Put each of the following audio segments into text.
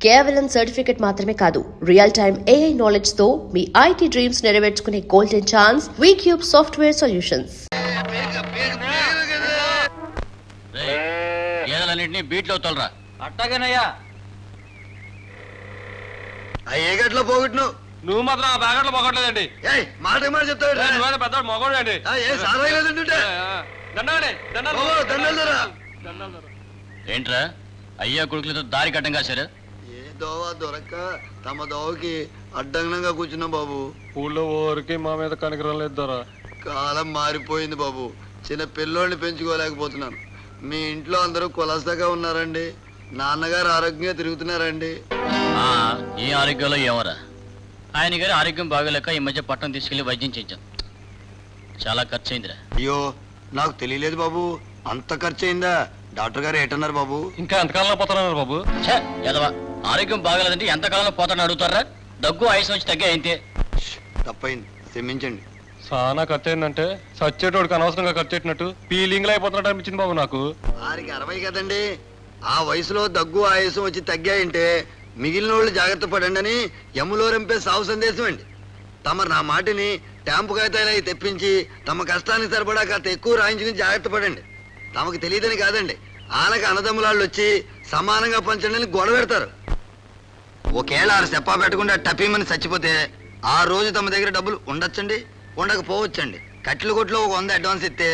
కేవలం సర్టిఫికెట్ మాత్రమే కాదు, రియల్ టైమ్ AI నాలెడ్జ్ తో మీ IT డ్రీమ్స్ నెరవేర్చుకునే golden chance Vcube software solutions. బీట్లో తోలరా. అట్టగనయ్యా. ఏ గట్లో పోగొట్టు నువ్వు మాత్రం ఆ బ్యాగట్లో పోగొట్టలేదండి. మాట మాట చెప్తావు పెద్ద మొగోడు అండి. ఏంట్రా అయ్యా కొడుకులతో దారి కట్టం కాశారు? ఏ దోవ దొరక్క తమ దోవకి అడ్డంగా కూర్చున్నాం బాబు. ఊళ్ళో ఊరికి మా మీద కనికరం లేదు దొర. కాలం మారిపోయింది బాబు. చిన్న పిల్లోడిని పెంచుకోలేకపోతున్నాను. మీ ఇంట్లో అందరూ కులసగా ఉన్నారండి. నాన్నగారు ఆరోగ్యంగా తిరుగుతున్నారండి. ఈ ఆరోగ్యంలో ఏమరా? ఆయన గారి ఆరోగ్యం బాగోలేక ఈ మధ్య పట్టణం తీసుకెళ్లి వైద్యం చేయించాం. చాలా ఖర్చు అయిందిరా. అయ్యో నాకు తెలియలేదు బాబు. అంత ఖర్చు అయిందా? డాక్టర్ గారు ఏటన్నారు బాబు? ఇంకా ఎంతకాలంలో పోతున్నారు బాబు? ఎదవా, ఆరోగ్యం బాగలేదంటే ఎంతకాలంలో పోతాడని అడుగుతారా? దగ్గు ఆయుష్ నుంచి తగ్గే అయితే తప్పైంది, క్షమించండి. చాలా ఖర్చు అయిందంటే సచ్చేటోడికి అనవసరంగా ఖర్చు పెట్టినట్టు ఫీలింగ్ లో అయిపోతున్నట్టు అనిపించింది బాబు నాకు. వారికి 60 కదండి. ఆ వయసులో దగ్గు ఆయాసం వచ్చి తగ్గాయంటే మిగిలిన వాళ్ళు జాగ్రత్త పడండి అని యములో రంపే సాగు సందేశం అండి. తమరు నా మాటిని ట్యాంపు కాగితాలు తెప్పించి తమ కష్టానికి సరిపడా కాస్త ఎక్కువ రాయించుకుని జాగ్రత్త పడండి. తమకు తెలియదని కాదండి, ఆనక అన్నదమ్ములాళ్ళు వచ్చి సమానంగా పంచండి అని గొడవ పెడతారు. ఒకేళ ఆరు చెప్పా పెట్టకుండా టపీమని చచ్చిపోతే ఆ రోజు తమ దగ్గర డబ్బులు ఉండొచ్చండి, ఉండకపోవచ్చండి. కట్టెలు కొట్లో ఒక 100 అడ్వాన్స్ ఇస్తే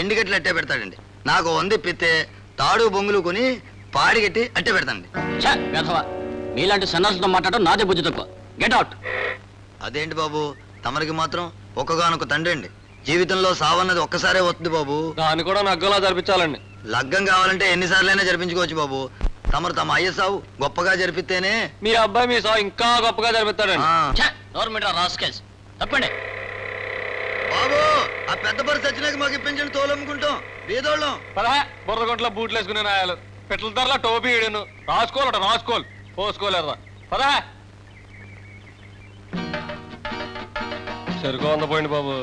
ఎండి కట్టెలు అట్టే పెడతాడండి. నాకు 100 ఇప్పితే తాడు బొంగులు కొని పాడి కట్టి అట్టే పెడతాండి. మీలాంటి సన్నాసులతో మాట్లాడటం నాదే బుద్ధి తక్కువ. Get out. అదేంటి బాబు, తమరికి మాత్రం ఒక్కగానొక్క తండ్రి అండి. జీవితంలో సావన్నది ఒక్కసారే వస్తుంది బాబు. దాన్ని కూడా నగ్గలా జరిపించాలండి. లగ్గం కావాలంటే ఎన్నిసార్లైనా జరిపించుకోవచ్చు బాబు. తమరు తమ అయ్య సావు గొప్పగా జరిపితేనే మీ అబ్బాయి మీ సాగు ఇంకా గొప్పగా జరిపిస్తాడండి. గవర్నమెంట్ రాస్కెల్స్ తప్పండి బాబు. ఆ పెద్ద పరిస్థితి వచ్చినాక మాకు ఇప్పించండి, తోలమ్ముకుంటాం బీదోళ్ళం. బుర్రగొంట్ల బూట్లు వేసుకునే నాయాలు పెట్ల ధరలా టోపీ ఇడను రాసుకోవాలట. రాసుకోవాలి పోసుకోలేరా పదా. సరుకు అందపోయింది బాబు.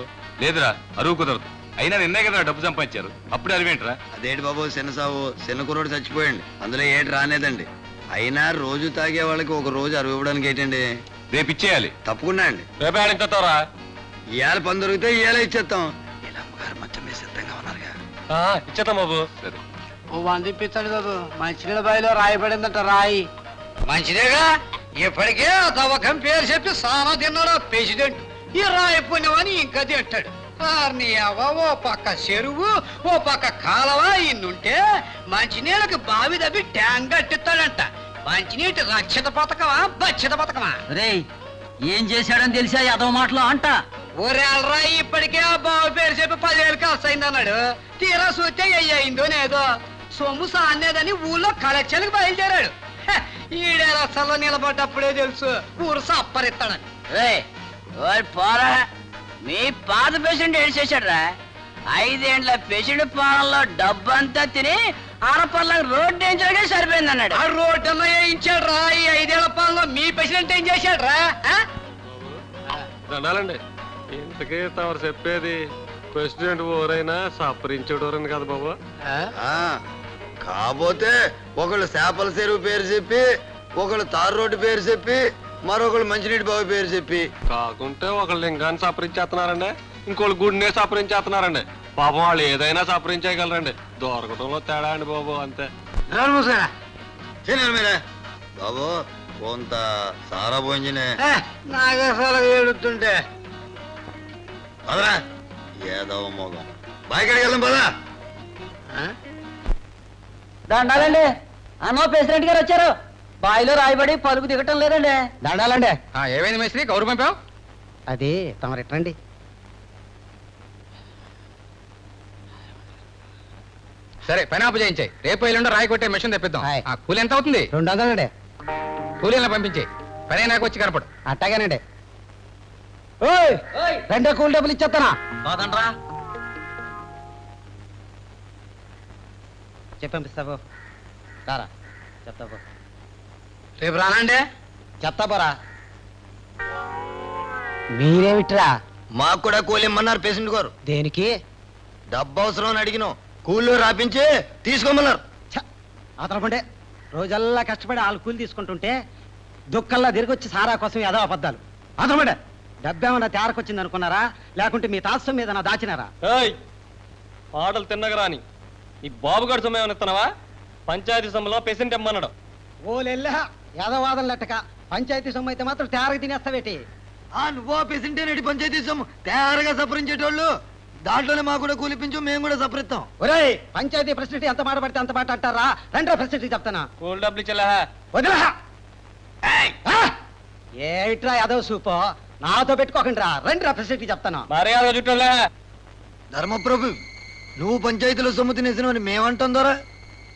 లేదురా, అరువు కుదరదు. అయినా నిన్నే కదా డబ్బు సంపాదించారు, అప్పుడే అరివేంట్రా? అదేంటి బాబు, చిన్న సావు చిన్న కుర్రోడు చచ్చిపోయండి, అందులో ఏటి రానేదండి. అయినా రోజు తాగే వాళ్ళకి ఒక రోజు అరువు ఇవ్వడానికి ఏంటండి? రేపు ఇచ్చేయాలి. తప్పకుండా అండి. రేపే ఆడించేస్తావరా? ఇవాళ పని దొరికితే ఇవాళ ఇచ్చేస్తాం. ఇలా అమ్మగారు మంచం మీద సిద్ధంగా ఉన్నారుగా. ఇచ్చేస్తాం బాబు. సరే, ఓ 100 ఇప్పించండి బాబు. మంచినీళ్ళ బావిలో రాయబడిందంట రాయి. మంచిదేగా, ఇప్పటికే దవకం పేరు చెప్పి సానా తిన్నాడు ప్రెసిడెంట్. ఈ రాయి పుణ్యమని ఇంకా తింటాడు. ఓ పక్క చెరువు ఓ పక్క కాలవ ఇన్నుంటే మంచినీళ్ళకి బావి దబ్బి ట్యాంక్ కట్టిస్తాడంట. మంచినీటి రక్షిత పథకమా బక్షిత పథకమా? రే, ఏం చేశాడని తెలిసా యాదవ మాటలు అంట. ఊరేళ్ళరా, ఇప్పటికే ఆ బావి పేరు చెప్పి 10,000 ఖర్చు అయిందన్నాడు. తీరా చూస్తే అయ్యిందో నేదో సొమ్ము సానేదని ఊళ్ళో కలెక్షన్కి బయలుదేరాడు. ఈడేరసల్లో నిలబడ్డప్పుడే తెలుసు ఊరు సప్పరిస్తాడని. పోరా, మీ పాత పేషెంట్ ఏం చేశాడ్రా? 5 ఏండ్ల పేషెంట్ పాలనలో డబ్బంతా తిని ఆడపల్లకు రోడ్డు వేయించడానికే సరిపోయింది అన్నాడు. ఆ రోడ్డు అన్న వేయించాడు రా. ఈ 5 ఏళ్ల పాలనలో మీ పేషెంట్ ఏం చేశాడు రా? దండాలండి. ఇంతకీ తమరు చెప్పేది ప్రెసిడెంట్ ఓరైనా సపరించేటోరని కదా బాబు. కాకపోతే ఒకళ్ళు చేపల చెరువు పేరు చెప్పి, ఒకళ్ళు తారు రోడ్డు పేరు చెప్పి, మరొకళ్ళు మంచినీటి బావి పేరు చెప్పి, కాకుంటే ఒకళ్ళు లింగాన్ని సపరించేస్తున్నారండి, ఇంకోళ్ళు గుడినే సపరించేస్తున్నారండి. పాపం వాళ్ళు ఏదైనా సపరించేయగలరండి. దొరకటంలో తేడా అండి బాబు, అంతే. మీరే బాబు కొంత సారా పోయించినే నాగసాల ఏడుతుంటే పదరా ఏదో మోగం బాయికాడికి వెళ్దాం పదా. దండాలండి, అన్నో ప్రెసిడెంట్ గారు వచ్చారు. బాయిలో రాయబడి పలుకు దిగటం లేదండి. దండాలండి. ఏమైంది మేస్త్రి, కౌరు పంపావు? అది తమరు ఎట్రండి. సరే పని ఆపు చేయించాయి. రేపు ఎల్లుండో రాయి కొట్టే మిషన్ తెప్పిద్దాం. కూలి ఎంత అవుతుంది? 200 కూలీలను పంపించే పని నాకు వచ్చి కనపడు. అట్టాగానండి. 2 కూలి డబ్బులు ఇచ్చేస్తానా? పోదండ్రా. చెప్పంపిస్తావు రారా. చెప్తావు రేపు రానండి. చెప్తా పోరా. మీరేమిట్రా? మాకు కూడా కూలి ఇమ్మన్నారు పేషెంట్ గారు. దేనికి? డబ్బు అవసరం అని అడిగినాం, కూలీలో రాపించి తీసుకోమన్నారు. అతను పండే రోజల్లా కష్టపడి వాళ్ళు కూలి తీసుకుంటుంటే దుక్కల్లా తిరిగొచ్చి సారా కోసం ఏదో అబద్ధాలు అదనమాట డబ్బేమన్నా తేరకొచ్చింది అనుకున్నారా లేకుంటే మీ తాత్సం మీద నా దాచినారా పాటలు తిన్నగరాని ఈ బాబుగాడు సొమ్ము ఏమైనా ఇస్తున్నావా? పంచాయతీ సొమ్ములో పెసెంట్ ఇమ్మన్నాడు. ఓలెల్లా యాదవాదం లెట్టక పంచాయతీ సొమ్ము అయితే మాత్రం తేరగ తినేస్తావేటి నువ్వో పెసింటే నడి పంచాయతీ సొమ్ము తయారుగా సపరించేటోళ్ళు దాంట్లోనే మాకు కూడా కూలిపించు మేము కూడా సపరిస్తాం. ఒరేయ్ పంచాయతీ ప్రెసిడెంట్ ఎంత మాట పడితే అంత మాట అంటారా రెండో ప్రెసిడెంట్ చెప్తానా కూల్ డబ్బులు ఇచ్చేలా వదిలా ఏట్రా యాదవ్ సూపో నాతో పెట్టుకోకండి రా రండి రా ప్రెసిడెంట్ చెప్తాను మర్యాద చుట్టూలే. ధర్మప్రభు నువ్వు పంచాయతీలో సొమ్ము తినేసినవని మేమంటాం దొరా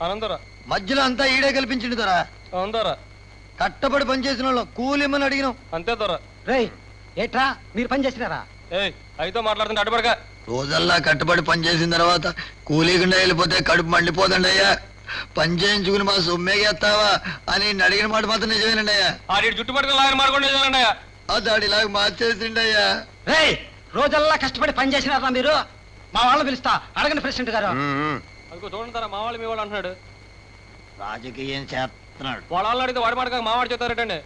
అనందరా మధ్యలో అంతా ఈడే కల్పించింది దొరా. అవుందరా కట్టబడి పనిచేసిన వాళ్ళు కూలిమ్మని అడిగినాం. అంతే దొరా. రేయ్ ఏట్రా మీరు పని చేసినారా అయితే మాట్లాడుతుంటే అడ్డుపడక. రోజల్లా కట్టబడి పనిచేసిన తర్వాత కూలీకుండా వెళ్ళిపోతే కడుపు మండిపోదండి అయ్యా. పని చేయించుకుని మా సొమ్మేగేస్తావా అని నిన్ను అడిగిన మాట మాత్రం నిజమేనండి అయ్యా. ఆడి జుట్టుపట్టుకుని లాగా మారుకుంటే ఆ దాడిలాగా మార్చేసిండి అయ్యా. రేయ్ రోజల్లా కష్టపడి పని చేసినారా మీరు మా వాళ్ళు పిలుస్తా అడగండి ప్రెసిడెంట్ గారు అందుకో చూడండి మా వాళ్ళు మీ వాళ్ళు అంటున్నాడు. రాజకీయం చేస్తున్నాడు వాళ్ళ వాళ్ళు అడిగితే వాడి మాట మావాడు చెప్తారటండి.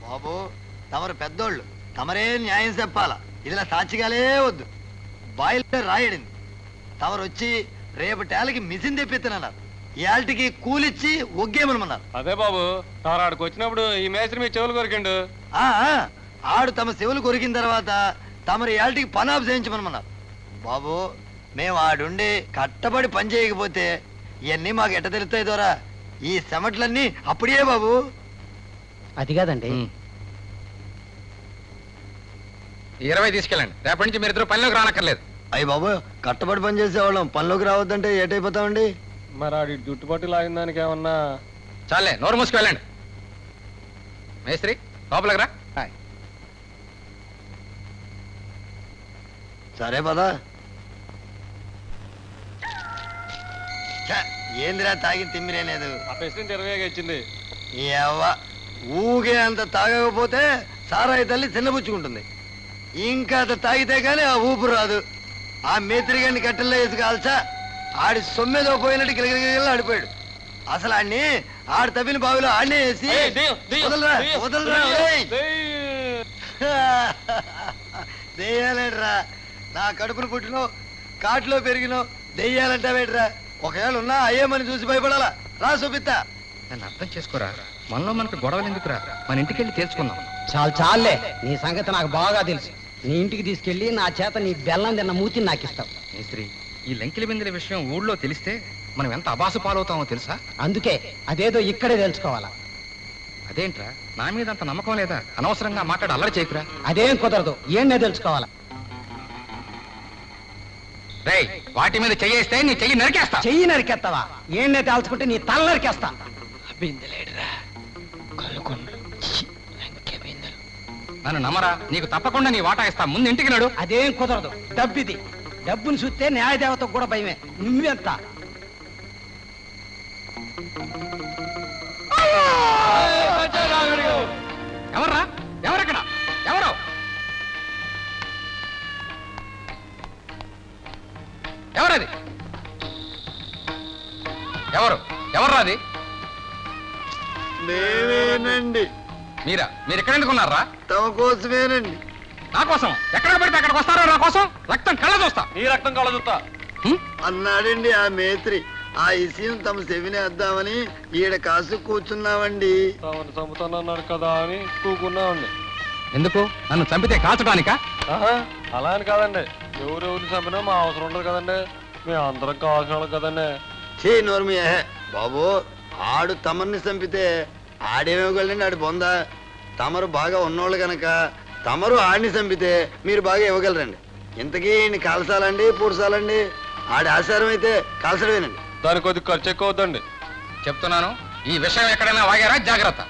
బాబు తమరు పెద్దోళ్ళు తమరే న్యాయం చెప్పాలా. ఇదిలా సాక్షిగాలే వద్దు. బాయిలో రాయడింది తమరు వచ్చి రేపటేళ్ళకి మిషన్ తెప్పిస్తున్నాన్నారు. ఇయాల్టికి కూలిచ్చి ఒగ్గేమనమన్నారు. అదే బాబు తారాడికి వచ్చినప్పుడు ఈ మేస్త్రి మీ చెవులు కొరికిండు. ఆడు తమ చెవులు కొరికిన తర్వాత తమరు ఇయాల్టికి పనాపు చేయించమనమన్నారు. బాబు మేము ఆడుండి కట్టబడి పని చేయకపోతే ఇవన్నీ మాకు ఎట్ట తెలుస్తాయి దోరా. ఈ చెమట్లన్నీ అప్పుడే బాబు. అది కాదండి 20 తీసుకెళ్ళండి. రేపటి నుంచి మీరు ఇద్దరు పనిలోకి రానక్కర్లేదు. అయ్యి బాబు కట్టబడి పని చేసేవాళ్ళం పనిలోకి రావద్దంటే ఏటైపోతామండి. మరి ఆడి జుట్టుపట్టు లాగిన దానికి ఏమన్నా? చాలే నోరు మూసుకు వెళ్ళండి. మేస్త్రి లోపలికి రా. సరే పదా. ఏందిరా తాగి తిమ్మిరే లేదు. ఆ ప్రెసిడెంట్ 20 ఇచ్చింది. ఊగే అంత తాగకపోతే సారాయి తల్లి చిన్నపుచ్చుకుంటుంది. ఇంకా అంత తాగితే గానీ ఆ ఊపు రాదు. ఆ మేత్రిగాడిని కట్టెల్లో వేసి కాల్చా ఆడి సొమ్మెదో పోయినట్టు గిలగిలగిల ఆడిపోయాడు. అసలు ఆడిని ఆడి తవ్విన బావిలో ఆడనే వేసి వదలరా వదలరా దెయ్యాలేడ్రా. నా కడుపును పుట్టినో కాట్లో పెరిగినో దెయ్యాలంటావేట్రా. ఒకవేళ ఉన్నా అయ్యేమని చూసి భయపడాలా. రా చూపిస్తా. నన్ను అర్థం చేసుకోరా. మనలో మనకు గొడవలు ఎందుకురా? మన ఇంటికి వెళ్ళి తేల్చుకుందాం. చాలే నీ సంగతి నాకు బాగా తెలుసు. నీ ఇంటికి తీసుకెళ్లి నా చేత నీ బెల్లం తిన్న మూతిని నాకిస్తావు. మేస్త్రి ఈ లంకిలి బిందెల విషయం ఊళ్ళో తెలిస్తే మనం ఎంత అబాసు పాలవుతామో తెలుసా? అందుకే అదేదో ఇక్కడే తెలుసుకోవాలా. అదేంట్రా నా మీద అంత నమ్మకం లేదా? అనవసరంగా మాట్లాడి అల్లరి చేయకురా. అదేం కుదరదు. ఏంనే తెలుసుకోవాలా. రేయ్ వాటి మీద చెయ్యేస్తే నీ చెయ్యి నరికేస్తా. చెయ్యి నరికేస్తావా? ఏంనే తేల్చుకుంటే నీ తల నరికేస్తా. నన్ను నమ్మరా. నీకు తప్పకుండా నీ వాటా ఇస్తా. ముందు ఇంటికి నడు. అదేం కుదరదు. డబ్బిది. డబ్బును చూస్తే న్యాయదేవతకు కూడా భయమే. నువ్వెంత ఎవర్రా? ఎవరెక్కడ? ఎవరు? ఎవరది? ఎవరు? ఎవర్రా అది? మేమేనండి. మీరా? మీరు ఎక్కడ ఎందుకున్నారా? తమ కోసమేనండి. నా కోసం? ఎక్కడ పడితే అక్కడికి వస్తారా? నా కోసం రక్తం కళ్ళ చూస్తా. నీ రక్తం కళ్ళ చూస్తా అన్నాడండి ఆ మేత్రి. ఆ విషయం తమ చెవినేద్దామని ఈడ కాసు కూర్చున్నామండి. తమను చంపుతానన్నాడు కదా అని కూకున్నామండి. ఎందుకు? నన్ను చంపితే కాల్చడానికా? అలా అని కాదండి. ఎవరెవరు చంపినా మా అవసరం ఉండదు కదండి. మేము అందరం కావాల్సిన వాళ్ళం కదండి. చే నోర్మి బాబు. ఆడు తమర్ని చంపితే ఆడేమివ్వగలండి. ఆడి బొందా. తమరు బాగా ఉన్నోళ్ళు గనక తమరు ఆడిని చంపితే మీరు బాగా ఇవ్వగలరండి. ఇంతకీ ఈయన్ని కాల్చాలండి పూడ్చాలండి? ఆడి ఆచారం అయితే కాల్చడమేనండి. దానికి కొద్ది ఖర్చు ఎక్కువ అవుతుందండి. చెప్తున్నాను ఈ విషయం ఎక్కడైనా వాగారా జాగ్రత్త.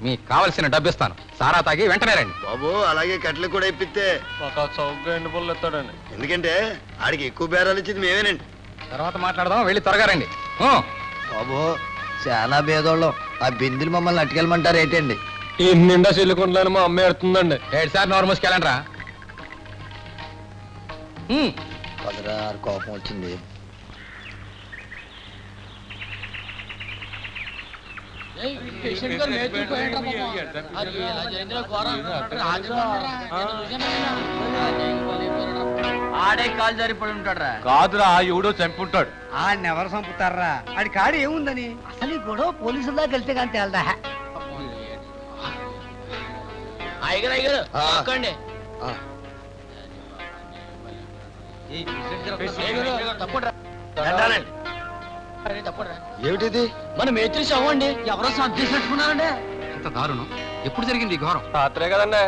మీకు కావలసిన డబ్బు ఇస్తాను. సారా తాగి వెంటనే రండి. బాబు అలాగే కట్టెలు కూడా ఇప్పిస్తే మాకు చౌకగా ఎండు పళ్ళు ఎత్తాడండి. ఎందుకంటే ఆడికి ఎక్కువ బేరాలు ఇచ్చింది మేమేనండి. తర్వాత మాట్లాడదాం. వెళ్ళి త్వరగా రండి. బాబు చాలా భేదోళ్ళం. ఆ బిందులు మమ్మల్ని అట్టుకెళ్ళమంటారు ఏంటండి? ఈ నిండా చెల్లుకుంటాను మా అమ్మ ఎడుతుందండి. 7 సార్లు నోరు మూసుకెళ్ళండి రా. పదరా కోపం వచ్చింది. ఆడే కాలు జారిపడి ఉంటాడు రా. కాదురా ఎవడో చంపుంటాడు. ఎవరు చంపుతారా? ఆడి కాడు ఏముందని అసలు ఈ గొడవ పోలీసుల దాకా వెళ్తే కానీ తేలదా? అయ్యగారు అయ్యగారు ఆ. ఒక్కండి. ఆ, దండాలండి. ఏమిటిది? మన మేత్రి చవ్వండి ఎవరో సర్దేసినట్టుకున్నారండి. ఎంత దారుణం! ఎప్పుడు జరిగింది ఈ ఘోరం? రాత్రే కదండి.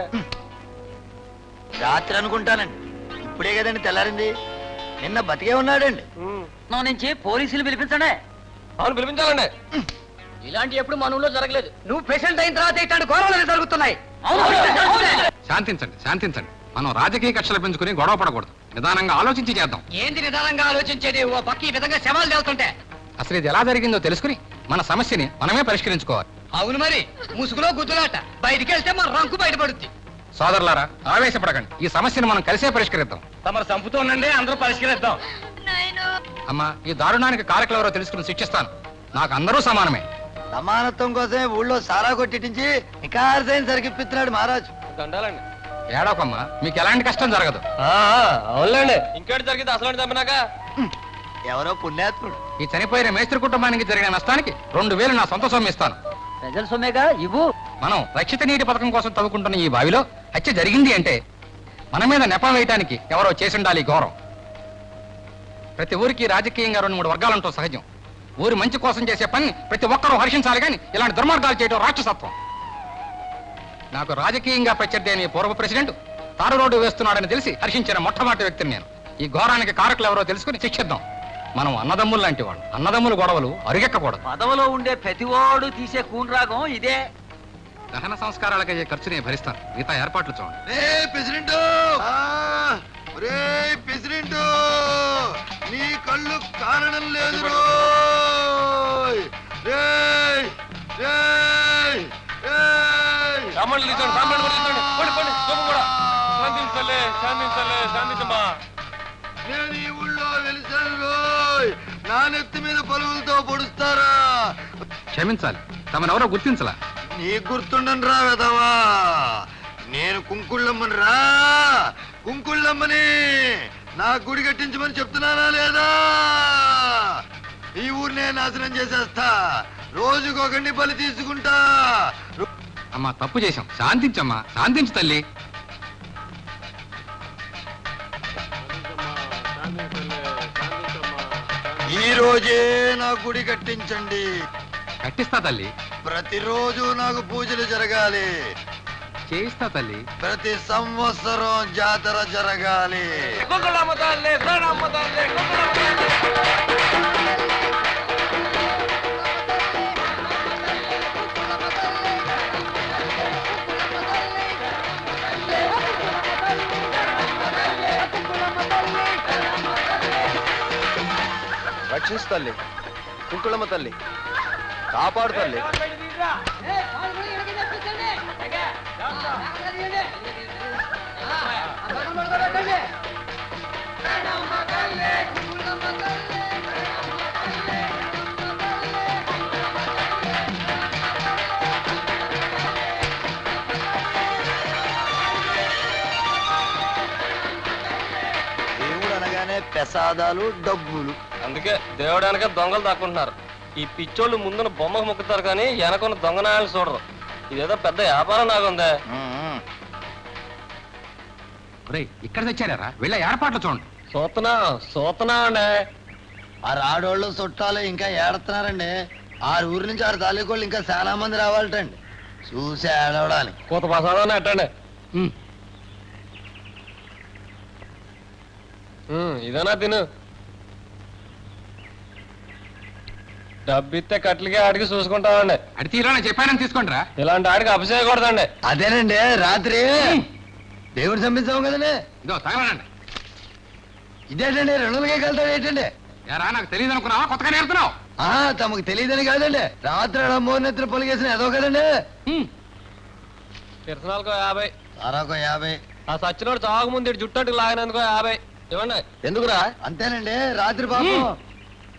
రాత్రి అనుకుంటానండి. ఇప్పుడే కదండి తెల్లారింది. నిన్న బతికే ఉన్నాడండి. నా నుంచి పోలీసులు పిలిపించండి. అవును పిలిపించాలండి. ఇలాంటి ఎప్పుడు మన ఊళ్ళో జరగలేదు. నువ్వు పేషెంట్ అయిన తర్వాత ఇట్లాంటి ఘోరాలు జరుగుతున్నాయి. శాంతించండి, శాంతించండి. మనం రాజకీయ కక్షలు పెంచుకుని గొడవ పడకూడదు. నిదానంగా ఆలోచించి చేద్దాం. ఏంది నిదానంగా ఆలోచించేది? ఓ పక్క ఈ విధంగా శవాలు తేలుతుంటే అసలు ఇది ఎలా జరిగిందో తెలుసుకుని మన సమస్యని మనమే పరిష్కరించుకోవాలి. అవును మరి, ముసుగులో గుద్దులాట. బయటికి వెళ్తే మన రంకు బయటపడుద్ది. సోదరులారా, ఆవేశపడకండి. ఈ సమస్యను మనం కలిసే పరిష్కరిద్దాం. తమరు చంపుతూ ఉండండి, అందరూ పరిష్కరిద్దాం. అమ్మా, ఈ దారుణానికి కారకులు ఎవరో తెలుసుకుని శిక్షిస్తాను. నాకు అందరూ సమానమే. సమానత్వం కోసమే ఊళ్ళో సారా కొట్టించి నికార్సైన సరికిప్పిస్తున్నాడు మహారాజు. దండాలండి. ఏడవకమ్మా, మీకు ఎలాంటి కష్టం జరగదు. అవునులేండి. ఇంకేటి జరిగింది అసలు చంపినాక? ఎవరో పుణ్యాత్ముడు. ఈ చనిపోయిన మేస్త్రి కుటుంబానికి జరిగిన నష్టానికి 2000 నా సొంత సొమ్ము ఇస్తాను. ప్రజల సొమ్మేగా ఇవ్వు. మనం రక్షిత నీటి పథకం కోసం తవ్వుకుంటున్న ఈ బావిలో హత్య జరిగింది అంటే మన మీద నెపం వేయటానికి ఎవరో చేసిండాలి ఈ ఘోరం. ప్రతి ఊరికి రాజకీయంగా 2-3 వర్గాలంటూ సహజం. ఊరి మంచి కోసం చేసే పని ప్రతి ఒక్కరూ హర్షించాలి, కానీ ఇలాంటి దుర్మార్గాలు చేయడం రాక్షసత్వం. నాకు రాజకీయంగా ప్రత్యర్థి అయిన ఈ పూర్వ ప్రెసిడెంట్ తారు రోడ్డు వేస్తున్నాడని తెలిసి హర్షించిన మొట్టమొదటి వ్యక్తిని నేను. ఈ ఘోరానికి కారకులు ఎవరో తెలుసుకుని శిక్షిద్దాం. మనం అన్నదమ్ములు లాంటి వాళ్ళు. అన్నదమ్ముల గొడవలు అరుగెక్కకూడదు. పదవిలో ఉండే ప్రతివాడు తీసే కూనరాగం ఇదే. దహన సంస్కారాలకు అయ్యే ఖర్చు నేను భరిస్తాను. మిగతా ఏర్పాట్లు చూడండి. ప్రెసిడెంట్, ప్రెసిడెంట్, నీ కళ్ళు కారణం లేదు. సామాన్లు తీసుకోండి, సామాన్లు కూడా తీసుకోండి. పోండి, పోండి, సొమ్ము కూడా. శాంతించలే, శాంతించలే, శాంతించమ్మా. నేను ఈ ఊళ్ళో వెలిసాను రోయ్. నా నెత్తి మీద పలువులతో పొడుస్తారా? క్షమించాలి, తమనెవరో గుర్తించలా. నీ గుర్తుండను రా వెదవా. నేను కుంకుళ్ళమ్మని రా, కుంకుళ్ళమ్మని. నా గుడి కట్టించమని చెప్తున్నానా లేదా? ఈ ఊరినే నాశనం చేసేస్తా. రోజుకొకడిని బలి తీసుకుంటా. అమ్మా, తప్పు చేశాం. శాంతించమ్మా, శాంతించు తల్లి. ఈ రోజే నా గుడి కట్టించండి. కట్టిస్తా తల్లి. ప్రతిరోజు నాకు పూజలు జరగాలి. చేయిస్తా తల్లి. ప్రతి సంవత్సరం జాతర జరగాలి. కుంకులమ్మ తల్లి, ప్రాణమ్మ తల్లి, కుంకులమ్మ తల్లి. రక్షిస్తు తల్లి, కుంకుళమ్మ తల్లి, కాపాడు తల్లి. దేవుడు అనగానే ప్రసాదాలు, డబ్బులు. అందుకే దేవుడు వెనక దొంగలు దాక్కుంటున్నారు. ఈ పిచ్చోళ్ళు ముందున బొమ్మకు మొక్కుతారు కానీ వెనకున్న దొంగనాయాలు చూడరు. ఇదేదో పెద్ద వ్యాపారం నాగుందే. ఒరేయ్, ఇక్కడ తెచ్చారా? వెళ్ళే ఏర్పాట్లు చూడండి. సూతనా అండి. ఆ రాడోళ్ళు చుట్టాలు ఇంకా ఏడుతున్నారండి. 6 ఊరి నుంచి 6 తాలూకోళ్ళు ఇంకా చాలా మంది రావాలటండి. చూసి ఏడవడానికి. కూత ప్రసాదాన్ని ఎట్టండి. ఇదేనా తిను. డబ్బిస్తే కట్లకి ఆడికి చూసుకుంటామండి. అడి తీరా చెప్పానని తీసుకోండి రా. ఇలాంటి ఆడికి అభిషేకూడదండి. అదేనండి, రాత్రి దేవుడు చంపించాము కదండి. ఇదో తగలనండి. ఇదేంటండి 2 వెళ్తాడు ఏంటండి? యారా, నాకు తెలియదు అనుకున్నావా? కొత్తగా నేర్పుతున్నావు. తమకు తెలియదని కాదండి. రాత్రి మోనెత్తులు పొలిగేసిన ఏదో కదండి. కిరసనాలకు 50. సారాకో 50. ఆ సచ్చినోడు చావక ముందు జుట్టంటుకు లాగినందుకో 50 ఇవ్వండి. ఎందుకురా? అంతేనండి. రాత్రి పాపం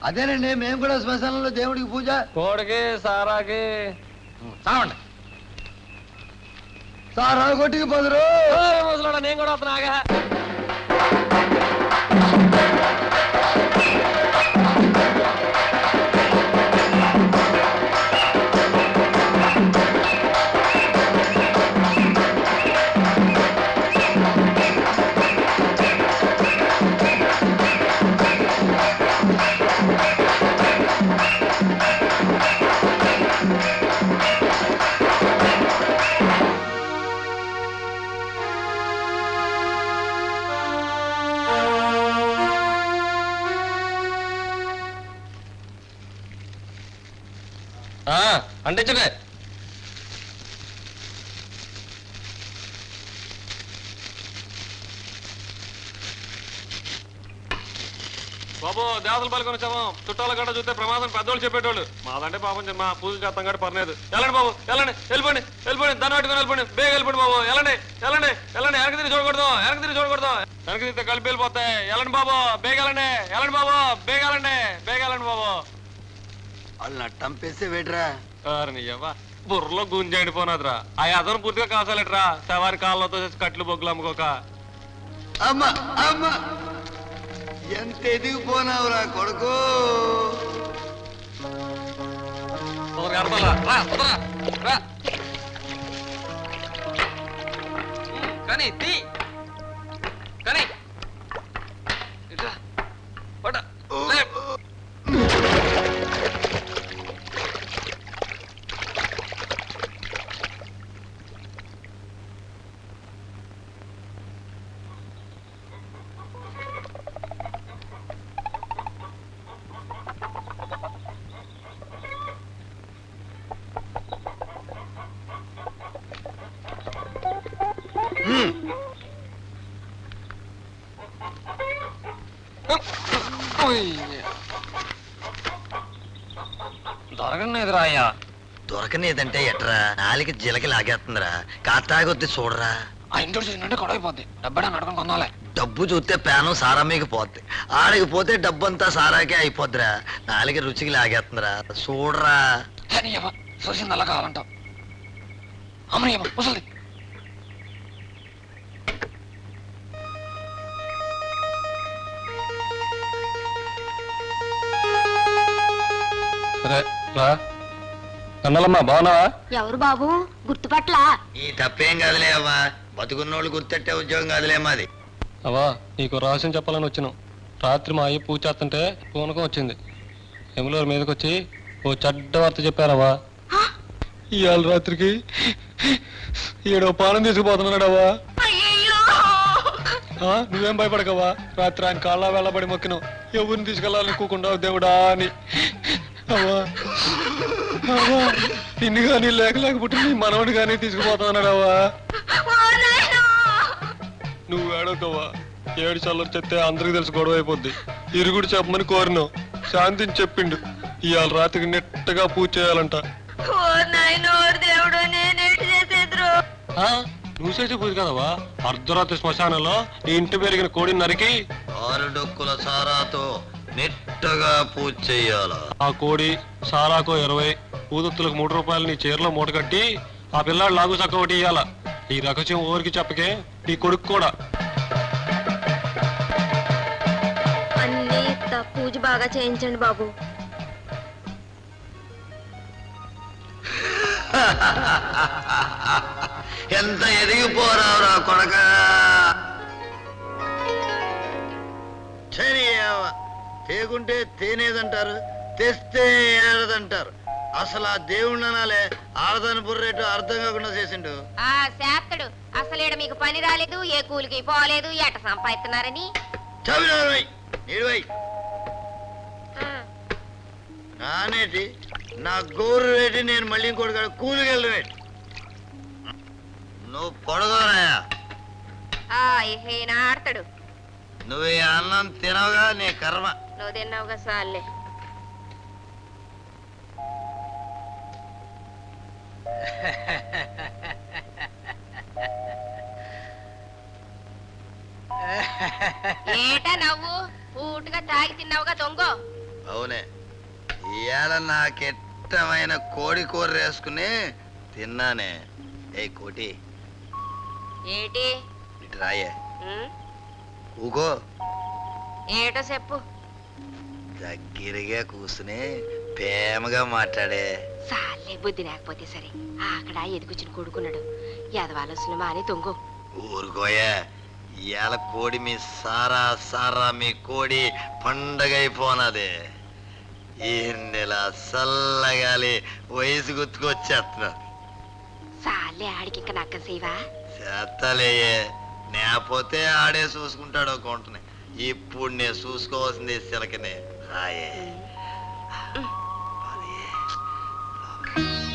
అదేనండి మేము కూడా శ్మశానంలో దేవుడికి పూజ. కోడికి సారాకి చావండి. సారా కొట్టికి పదురు. ముసలాడా నేను కూడా వస్తున్నాగా. అంటించండి. బాబు దేవతలు పలుకొని వచ్చాము. చుట్టాల గడ్డ చూస్తే ప్రమాదం పెద్దోళ్ళు చెప్పేటోళ్ళు. మాదంటే పాపం మా పూజ చేస్తాం గడ్డ పర్లేదు. వెళ్ళండి బాబు వెళ్ళండి, వెళ్ళిపోండి వెళ్ళిపోండి, దాన్ని పట్టుకుని వెళ్ళిపోండి, బేగ వెళ్ళిపోండి బాబు. వెళ్ళండి వెళ్ళండి వెళ్ళండి, వెనక్కి తిరిగి చూడకూడదు, వెనక్కి తిరిగి చూడకూడదు. వెనక్కి తిరిగితే కలిపి వెళ్ళిపోతాయి. వెళ్ళండి బాబు, బేగ వెళ్ళండి, వెళ్ళండి బాబు, బేగ వెళ్ళండి, బేగ వెళ్ళండి బాబు. వాళ్ళు నట్టంపేస్తే వేటరా. బుర్రలో గుంజండిపోనాదిరా. ఆ అదను పూర్తిగా కాసాలెట్రా. సవారి కాళ్ళతో కట్లు బొగ్గులు అమ్ముకోక. అమ్మ అమ్మ ఎంత ఎదిగిపోనావురా కొడుకు. కానీ కానీ దొరకనేదిరా అయ్యా. దొరకనేదంటే ఎట్రా, నాలికి జిలకి లాగేస్తుందిరా. కాతాగొద్ది చూడరా. ఆ ఇంట్లో చూసినట్టే గొడవైపోద్ది. డబ్బడా నడకం కొందాలే. డబ్బు చూస్తే పేనం సారా మీకు పోద్ది. ఆడికి పోతే డబ్బంతా సారాకే అయిపోద్దిరా. నాలికి రుచికి లాగేస్తుందిరా. చూడరా. చూసింది అలా కావాలంటావు. అమ్మయ్యమ్మ ముసలి. సరే రా. కన్నలమ్మా బాగున్నావా? ఎవరు బాబు గుర్తుపట్ల? ఈ తప్పేం కాదులే అవ్వా. బతుకున్నోళ్ళు గుర్తెట్టే ఉద్యోగం కాదులే మాది. అవా నీకు రహస్యం చెప్పాలని వచ్చినాం. రాత్రి మా అయ్యి పూజ చేస్తుంటే పూనకం వచ్చింది. ఎములూరు మీదకి వచ్చి ఓ చెడ్డ వార్త చెప్పారవా. ఇవాళ రాత్రికి ఏడో పానం తీసుకుపోతున్నాడవా. నువ్వేం భయపడకవా. రాత్రి ఆయన కాళ్ళ వెళ్ళబడి మొక్కినావు, ఎవరిని తీసుకెళ్ళాలని కూకుండా దేవుడా అని. అవా అవా నిన్ను కానీ లేకపోతే నీ మనవడు కానీ తీసుకుపోతున్నాడవా. నువ్వు ఏడవకవా. ఏడు చల్లరు చెప్తే అందరికి తెలిసి గొడవ అయిపోద్ది. ఇరుగుడు చెప్పమని కోరినావు, శాంతిని చెప్పిండు. ఇవాళ రాత్రికి నెట్టగా పూజ చేయాలంట. నువ్వు చేసే పూజ కదవా. అర్ధరాత్రి శ్మశానంలో నీ ఇంటి పెరిగిన కోడిని నరికి 6 డొక్కుల సారాతో నెట్టగా పూజ చెయ్యాల. ఆ కోడి సారాకో 20, ఊదొత్తులకు 3 రూపాయలు నీ చీరలో మూట కట్టి ఆ పిల్లాడు లాగు చక్క ఒకటి ఇయ్యాల. ఈ రహస్యం ఊరికి చెప్పకే, నీ కొడుకు కూడా. అన్ని పూజ బాగా చేయించండి బాబు. ఎంత ఎదిగిపోరావురా కొడక. తేగుంటే తేనేదంటారు, తెస్తే ఏడదంటారు. అసలు ఆ దేవుణ్ణి అనాలే. ఆడదాని బుర్రేటు అర్థం కాకుండా చేసిండు. శాస్త్రుడు అసలు మీకు పని రాలేదు, ఏ కూలికి పోలేదు, ఎట సంపాదిస్తున్నారని. చదివై నానేటి నా గోరు రేటి నేను మళ్ళీ ఇంకోటి కాడ కూలికి వెళ్ళవేటి. నువ్వు పొడగోరాయా. ఆడతాడు. నువ్వు ఈ అన్నం తినవుగా, నీ కర్మ. నువ్వు తిన్నావుగా సార్లే. ఏటా నవ్వు? పూటగా తాగి తిన్నావుగా దొంగ. అవునే ఇవాళ నాకిష్టమైన కోడి కూర వేసుకుని తిన్నానే. ఏ కోటి ఏటి ఇటు రాయే. ఉం? ఊకో. ఏటో చెప్పు. దగ్గరగా కూర్చుని ప్రేమగా మాట్లాడే. సాలే బుద్ధి లేకపోతే సరే అక్కడ ఎదుగుచ్చిన కొడుకున్నాడు ఎదవాలొస్తున్న మాని తొంగు. ఊరుకోయే. ఇవాళ కోడి మీ సారా సారా మీ కోడి పండగ అయిపోనది. ఈ నెల చల్లగాలి వయసు గుర్తుకొచ్చేస్తున్నారు. సాలే ఆడికి ఇంకా నక్కం సేవా. చేత్తలేయే. నేపోతే ఆడే చూసుకుంటాడు కొంటని. ఇప్పుడు నేను చూసుకోవాల్సింది చిలకనే. హాయే.